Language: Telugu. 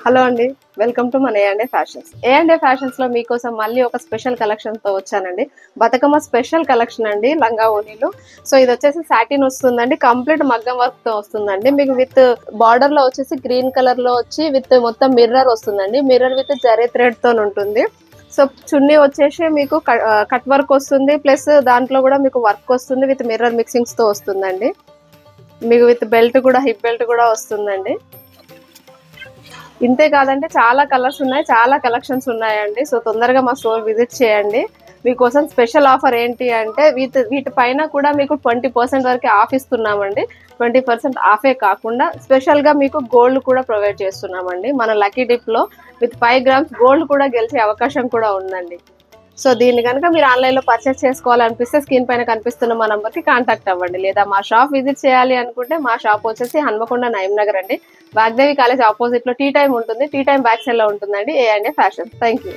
హలో అండి. వెల్కమ్ టు మన ఏ&ఏ ఫ్యాషన్స్. ఏ&ఏ ఫ్యాషన్స్ లో మీకోసం మళ్ళీ ఒక స్పెషల్ కలెక్షన్ తో వచ్చానండి. బతుకమ్మ స్పెషల్ కలెక్షన్ అండి, లంగా ఓణీలు. సో ఇది వచ్చేసి సాటిన్ వస్తుందండి, కంప్లీట్ మగ్గం వర్క్ తో వస్తుందండి. మీకు విత్ బార్డర్ లో వచ్చేసి గ్రీన్ కలర్ లో వచ్చి విత్ మొత్తం మిర్రర్ వస్తుందండి. మిర్రర్ విత్ జరీ థ్రెడ్ తో ఉంటుంది. సో చున్నీ వచ్చేసి మీకు కట్ వర్క్ వస్తుంది, ప్లస్ దాంట్లో కూడా మీకు వర్క్ వస్తుంది విత్ మిర్రర్ మిక్సింగ్స్ తో వస్తుందండి. మీకు విత్ బెల్ట్ కూడా, హిప్ బెల్ట్ కూడా వస్తుందండి. ఇంతే కాదంటే చాలా కలర్స్ ఉన్నాయి, చాలా కలెక్షన్స్ ఉన్నాయండి. సో తొందరగా మా స్టోర్ విజిట్ చేయండి. మీకోసం స్పెషల్ ఆఫర్ ఏంటి అంటే వీటి పైన కూడా మీకు 20% వరకు ఆఫ్ ఇస్తున్నామండి. 20% ఆఫే కాకుండా స్పెషల్ గా మీకు గోల్డ్ కూడా ప్రొవైడ్ చేస్తున్నామండి. మన లక్కీ డిప్ లో విత్ 5 grams గోల్డ్ కూడా గెలిచే అవకాశం కూడా ఉందండి. సో దీన్ని కనుక మీరు ఆన్లైన్ లో పర్చేస్ చేసుకోవాలనిపిస్తే స్క్రీన్ పైన కనిపిస్తున్న మా నంబర్ కి కాంటాక్ట్ అవ్వండి. లేదా మా షాప్ విజిట్ చేయాలి అనుకుంటే మా షాప్ వచ్చేసి హన్మకొండ నయం నగర్ అండి. వాగ్దేవి కాలేజ్ ఆపోజిట్ లో టీ టైం ఉంటుంది. టీ టైం బ్యాక్ సైడ్ లో ఉంటుందండి ఏ&ఏ ఫ్యాషన్. Thank you.